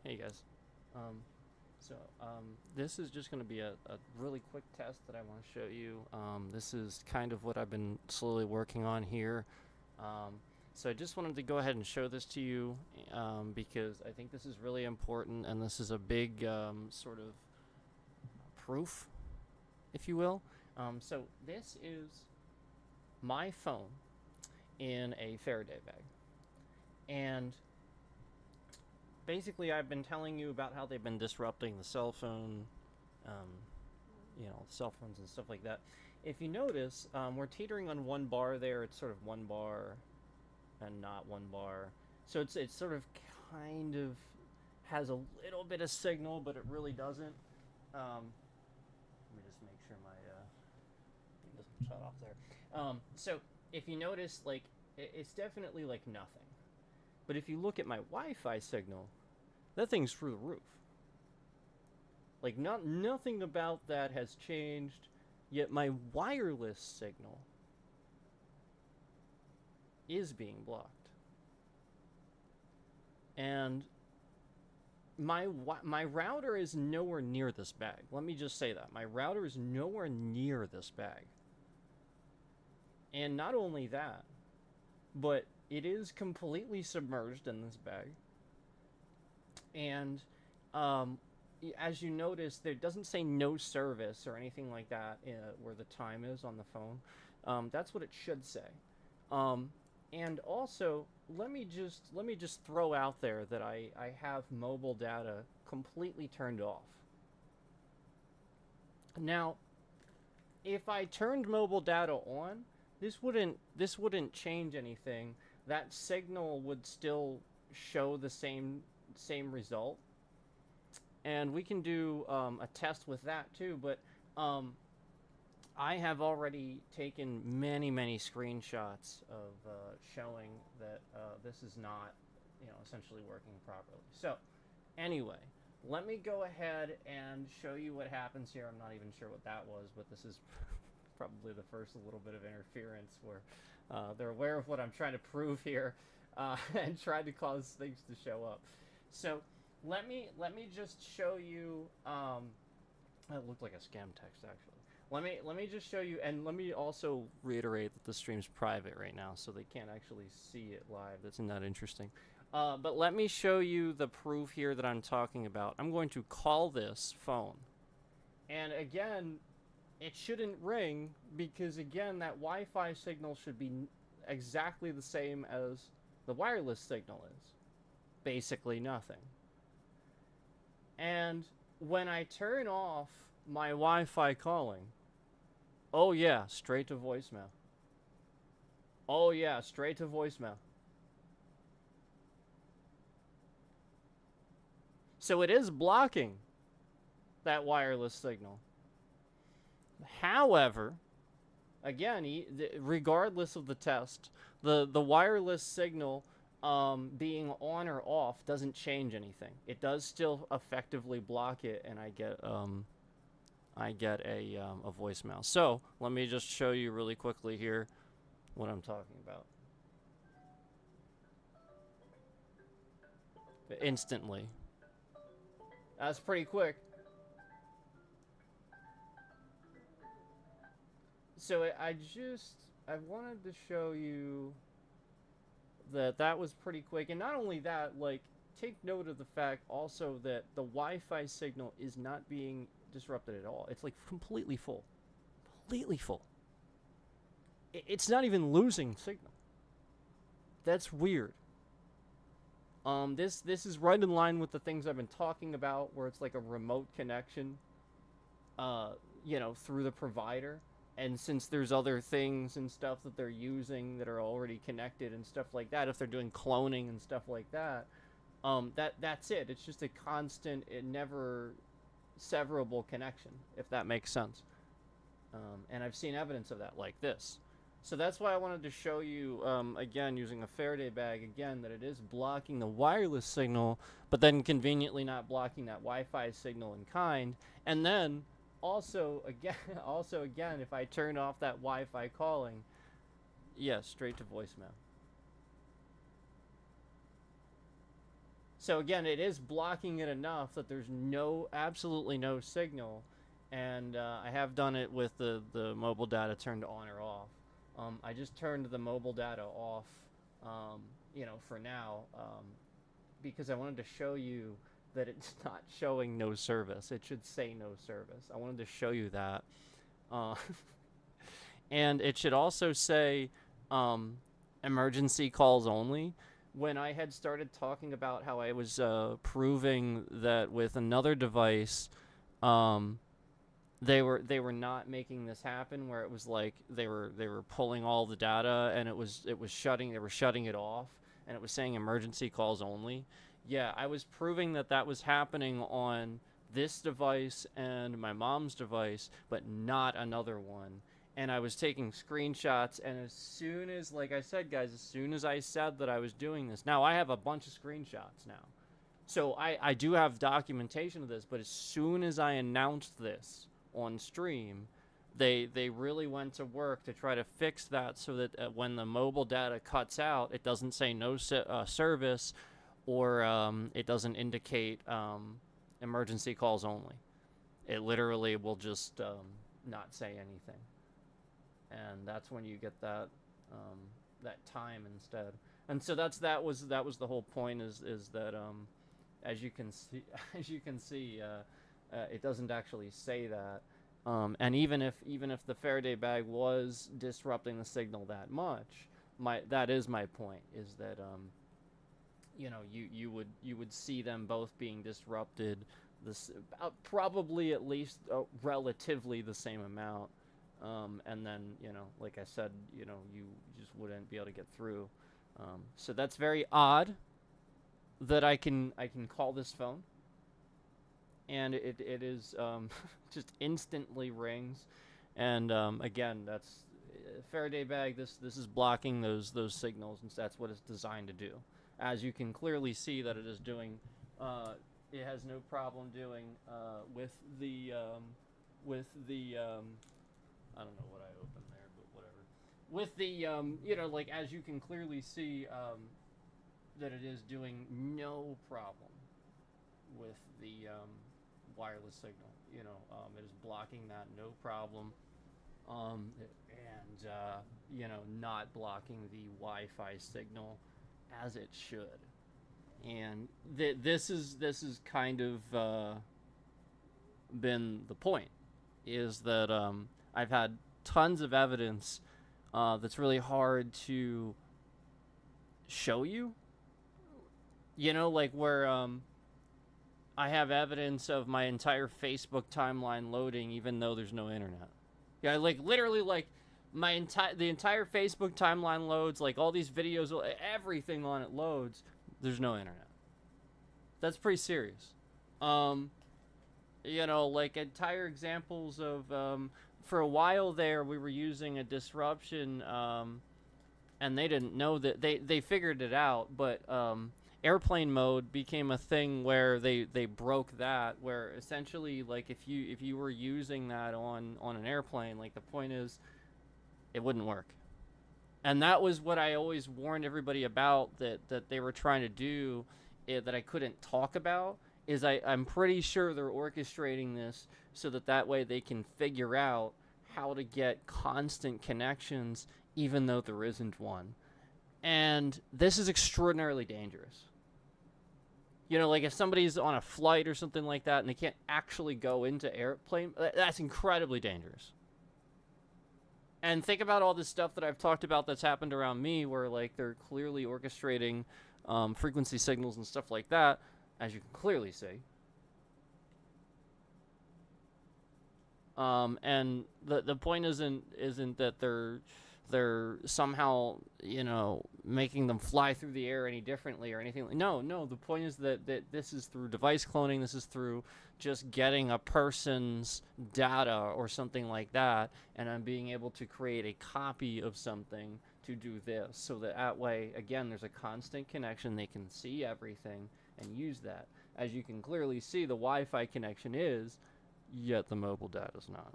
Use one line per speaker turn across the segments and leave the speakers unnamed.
Hey guys. Um, this is just going to be a really quick test that I want to show you. This is kind of what I've been slowly working on here. So I just wanted to go ahead and show this to you because I think this is really important and this is a big sort of proof, if you will. So this is my phone in a Faraday bag. And basically, I've been telling you about how they've been disrupting the cell phone, um, cell phones and stuff like that. If you notice, we're teetering on one bar there. It's sort of one bar and not one bar. So it's sort of kind of has a little bit of signal, but it really doesn't. Let me just make sure my thing doesn't shut off there. So if you notice, like it's definitely like nothing. But if you look at my Wi-Fi signal, that thing's through the roof. Like nothing about that has changed, yet my wireless signal is being blocked. And my router is nowhere near this bag. Let me just say that. My router is nowhere near this bag. And not only that, but it is completely submerged in this bag. And as you notice, there doesn't say no service or anything like that where the time is on the phone. That's what it should say. And also, let me just throw out there that I have mobile data completely turned off. Now, if I turned mobile data on, this wouldn't change anything. That signal would still show the same result, and we can do a test with that too. But I have already taken many screenshots of showing that this is not, essentially working properly. So, anyway, let me go ahead and show you what happens here. I'm not even sure what that was, but this is probably the first little bit of interference where they're aware of what I'm trying to prove here and try to cause things to show up. So let me just show you. That looked like a scam text actually. Let me just show you, and let me also reiterate that the stream's private right now, so they can't actually see it live. That's not interesting. But let me show you the proof here that I'm talking about. I'm going to call this phone, and again, it shouldn't ring because again, that Wi-Fi signal should be exactly the same as the wireless signal is. Basically nothing. And when I turn off my Wi-Fi calling, oh yeah, straight to voicemail. Oh yeah, straight to voicemail. So it is blocking that wireless signal. However, again, regardless of the test, the wireless signal being on or off doesn't change anything. It does still effectively block it, and I get a voicemail. So let me just show you really quickly here what I'm talking about. Instantly. That's pretty quick. So I wanted to show you that was pretty quick, and not only that, like, take note of the fact also that the Wi-Fi signal is not being disrupted at all. It's like completely full. Completely full. It's not even losing signal. That's weird. This is right in line with the things I've been talking about, where it's like a remote connection, through the provider. And since there's other things and stuff that they're using that are already connected and stuff like that, if they're doing cloning and stuff like that, that's it. It's just a constant, never severable connection, if that makes sense. And I've seen evidence of that, like this. So that's why I wanted to show you, again, using a Faraday bag, again, that it is blocking the wireless signal, but then conveniently not blocking that Wi-Fi signal in kind. And then, also again, if I turn off that Wi-Fi calling, yes, straight to voicemail. So again, it is blocking it enough that there's absolutely no signal, and I have done it with the mobile data turned on or off. I just turned the mobile data off, for now, because I wanted to show you that it's not showing no service. It should say no service. I wanted to show you that. Uh, and it should also say emergency calls only. When I had started talking about how I was proving that with another device, they were not making this happen, where it was like they were pulling all the data, and it was shutting they were shutting it off, and it was saying emergency calls only. Yeah, I was proving that was happening on this device and my mom's device, but not another one. And I was taking screenshots, and as soon as, like I said, guys, as soon as I said that I was doing this, now I have a bunch of screenshots now. So I do have documentation of this, but as soon as I announced this on stream, they really went to work to try to fix that, so that when the mobile data cuts out, it doesn't say no service, or it doesn't indicate emergency calls only. It literally will just not say anything, and that's when you get that time instead. And so that was the whole point, is that as you can see, it doesn't actually say that. And even if the Faraday bag was disrupting the signal that much, that is my point, is that you would see them both being disrupted, probably at least relatively the same amount, and then like I said, you just wouldn't be able to get through. So that's very odd that I can call this phone, and it is just instantly rings, and again, that's Faraday bag. This is blocking those signals, and that's what it's designed to do. As you can clearly see that it is doing, it has no problem doing with the I don't know what I opened there, but whatever. With the like, as you can clearly see, that it is doing no problem with the wireless signal. It is blocking that, no problem. And not blocking the Wi-Fi signal as it should. And this is kind of been the point, is that I've had tons of evidence that's really hard to show you. Like where I have evidence of my entire Facebook timeline loading even though there's no internet. Yeah, like literally, like the entire Facebook timeline loads, like all these videos, everything on it loads. There's no internet. That's pretty serious. Like entire examples of for a while there, we were using a disruption, and they didn't know that they figured it out, but airplane mode became a thing where they broke that, where essentially, like, if you were using that on an airplane, like, the point is it wouldn't work. And that was what I always warned everybody about, that they were trying to do, that I couldn't talk about, is I'm pretty sure they're orchestrating this so that way they can figure out how to get constant connections even though there isn't one. And this is extraordinarily dangerous. Like if somebody's on a flight or something like that and they can't actually go into airplane, that's incredibly dangerous. And think about all this stuff that I've talked about that's happened around me, where like they're clearly orchestrating frequency signals and stuff like that, as you can clearly see. And the point isn't that they're somehow, making them fly through the air any differently or anything. No, the point is that this is through device cloning. This is through just getting a person's data or something like that, and I'm being able to create a copy of something to do this, so that way, again, there's a constant connection. They can see everything and use that. As you can clearly see, the Wi-Fi connection is, yet the mobile data is not.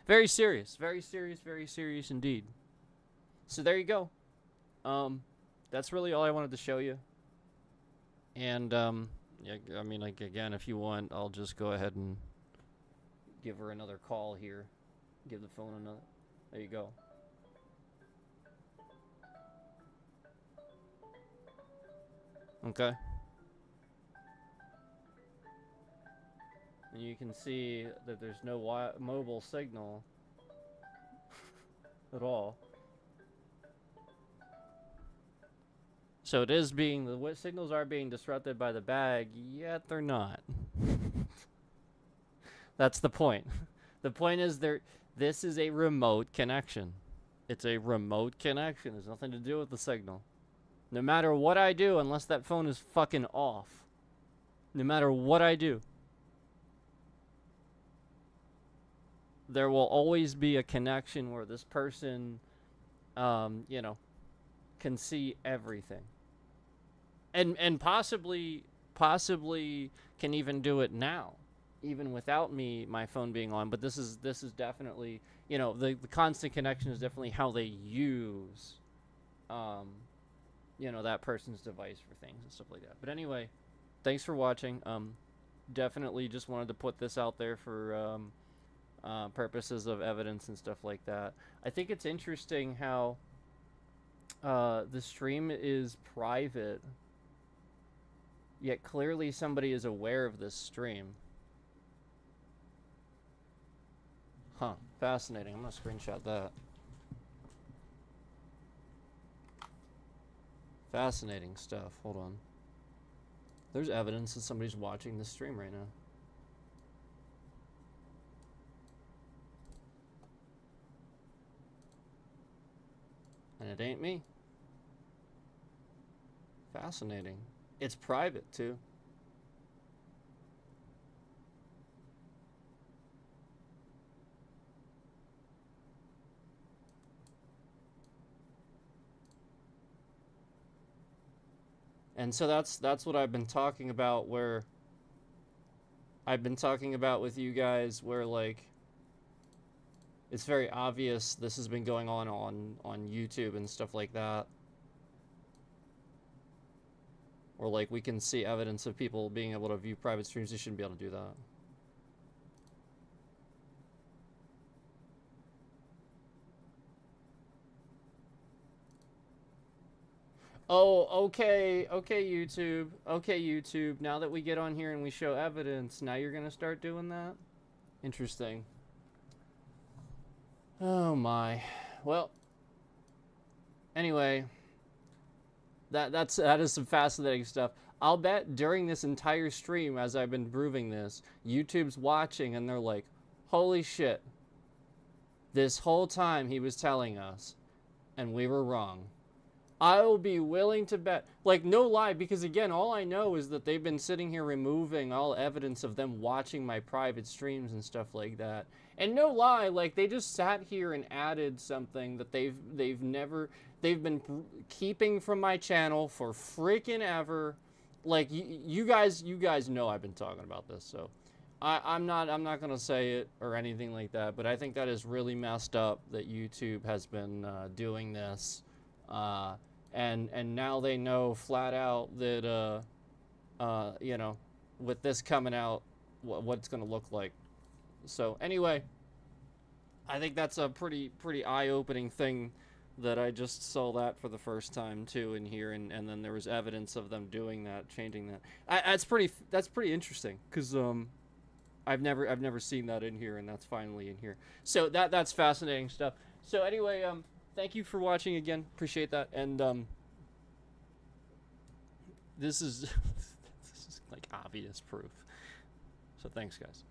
Very serious, very serious, very serious indeed. So there you go. that's really all I wanted to show you. And yeah, I mean, like, again, if you want, I'll just go ahead and give her another call here. Give the phone another. There you go. Okay. And you can see that there's no mobile signal at all. So it is being, the signals are being disrupted by the bag, yet they're not. That's the point. The point is this is a remote connection. It's a remote connection. There's nothing to do with the signal. No matter what I do, unless that phone is fucking off. No matter what I do. There will always be a connection where this person, you know, can see everything. And possibly can even do it now, even without my phone being on. But this is definitely, you know, the constant connection is definitely how they use, you know, that person's device for things and stuff like that. But anyway, thanks for watching. Definitely just wanted to put this out there for purposes of evidence and stuff like that. I think it's interesting how the stream is private, yet clearly somebody is aware of this stream. Huh, fascinating. I'm gonna screenshot that. Fascinating stuff. Hold on. There's evidence that somebody's watching this stream right now. And it ain't me. Fascinating. It's private, too. And so that's what I've been talking about, where I've been talking about with you guys, where, like, it's very obvious this has been going on YouTube and stuff like that. Or, like, we can see evidence of people being able to view private streams. You shouldn't be able to do that. Oh, okay, YouTube. Okay, YouTube. Now that we get on here and we show evidence, now you're gonna start doing that? Interesting. Oh my. Well, anyway, that is some fascinating stuff. I'll bet during this entire stream, as I've been proving this, YouTube's watching and they're like, holy shit, this whole time he was telling us and we were wrong. I will be willing to bet, like, no lie, because again, all I know is that they've been sitting here removing all evidence of them watching my private streams and stuff like that. And no lie, like, they just sat here and added something that they've been keeping from my channel for freaking ever. Like, you guys know I've been talking about this, so I'm not gonna say it or anything like that, but I think that is really messed up that YouTube has been doing this. And now they know flat out that, you know, with this coming out, what it's going to look like. So anyway, I think that's a pretty eye-opening thing that I just saw that for the first time too in here, and then there was evidence of them doing that, changing that. That's pretty interesting, because I've never seen that in here, and that's finally in here. So that's fascinating stuff. So anyway, thank you for watching again. Appreciate that. And this is this is like obvious proof. So thanks, guys.